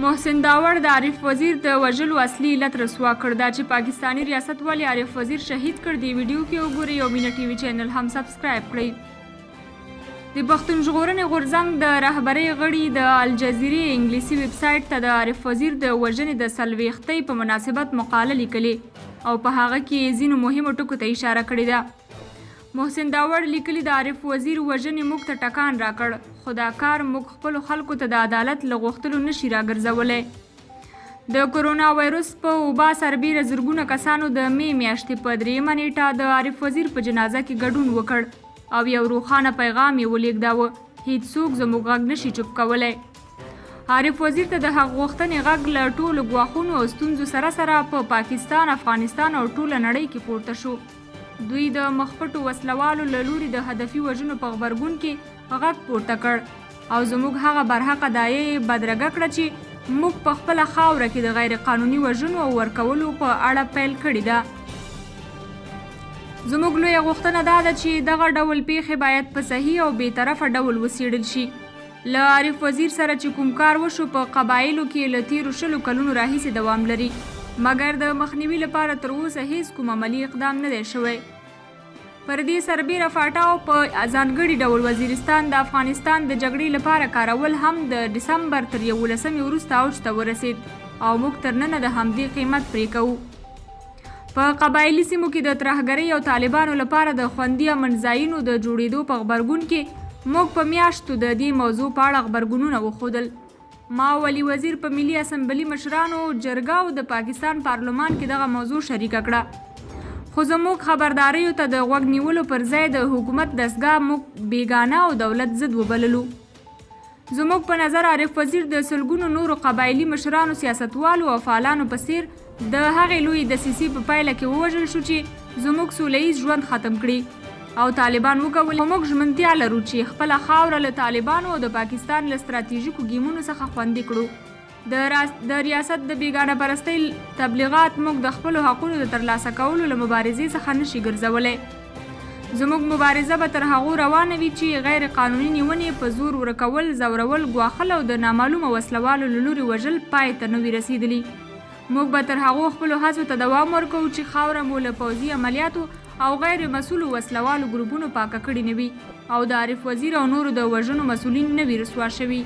محسن داوړ د عارف وزیر د وژلو اصلي علت رسوا کړ. دا چې پاکستانی ریاست والي عارف وزیر شهید کړ. دی ویډیو کې وګورئ او مینه ټي وي چینل هم سبسکرایب کړئ. د پښتون ژغورنې غورځنګ د رهبرۍ غړي د الجزیرې انګلیسي ویب سایټ ته د عارف وزیر د وژنې د 40 په مناسبت مقاله لیکلې او په هغه کې ځینو مهمو ټکو ته اشاره کړې ده. محسن داوړ لیکلي د عارف وزیر وژنې موږ ته ټکان راکړ، خو دا کار موږ خپلو خلکو ته د عدالت له غوښتلو نشي راګرځولی. د کرونا وایرس په وبا سربیره زرګونه کسانو د می میاشتې په 3 نیټه د عارف وزیر په جنازه کې ګډون وکړ او یو روښانه پیغام یې ولېږداوه: هیڅوک زموږ غږ نشي چوپ کولی. عارف وزیر ته د هغه غوښتنې غږ له ټولو ګواښونو او ستونزو سره سره په پاکستان، افغانستان او ټوله نړۍ کې پورته شو. دوی د مخپټو وسلوالو له لوري د هدفي وژنو په غبرګون کې غږ پورته کړ او زموږ هغه برحقه دایې بدرګه کړه چې موږ په خپله خاوره کې د غیر قانوني وژنو او ورکولو په اړه پیل کړې ده. زموږ لویه غوښتنه دا ده چې دغه ډول پیښې باید په صحیح او بېطرفه ډول وڅېړل شي. له عارف وزیر سره چې کوم کار وشو په قبایلو کې له تېرو 20 کلونو راهیسې دوام لري، مګر د مخنیوي لپاره تر اوسه هیڅ کوم عملي اقدام نه دی شوی. پر دې سربیره فاټاو په ځانګړي ډول وزیرستان د افغانستان د جګړې لپاره کارول هم د ډسمبر تر 11 وروسته اوج ته ورسید او موږ تر ننه د همدې قیمت پرې کوو. په قبایلي سیمو کې د ترهګرۍ او طالبانو لپاره د خوندي امن ځایونو د جوړېدو په غبرګون کې موږ په میاشتو د دې موضوع په اړه غبرګونونه وښودل. ما ولي وزیر په ملي اسمبلي مشرانو جرګه او د پاکستان پارلمان کې دغه موضوع شریکه کړه، خو زموږ خبرداریو ته د غوږ نیولو پر ځای د حکومت دستګاه موږ بیګانه او دولت ضد وبللو. زموږ په نظر عارف وزیر د سلګونو نورو قبایلي مشرانو، سیاستوالو او فعالانو په څیر د هغې لویې دسیسې په پایله کې ووژل شو چې زموږ سوله ییز ژوند ختم کړي او طالبان وکولې. موږ ژمنتیا لرو چې خپله خاوره له طالبانو او د پاکستان له ستراتیژیکو ګیمونو څخه خوندي کړو. د ریاست د بیګانه پرستۍ تبلیغات موږ د خپلو حقونو د ترلاسه کولو له مبارزې څخه نشي ګرځولی. زموږ مبارزه به تر هغو روانه وي چې غیر قانوني نیونې په زور ورکول، ځورول، ګواښل او د نامعلومه وسلوالو له لوري وژل پای ته نه وي رسېدلي. موږ به تر هغو خپلو هڅو ته دوام ورکوو چې خاوره مو له پوځي عملیاتو او غیر مسؤلو وسلوالو ګروپونو پاکه کړې نه وي او د عارف وزیر او نورو د وژنو مسؤلین نه وي رسوا شوي.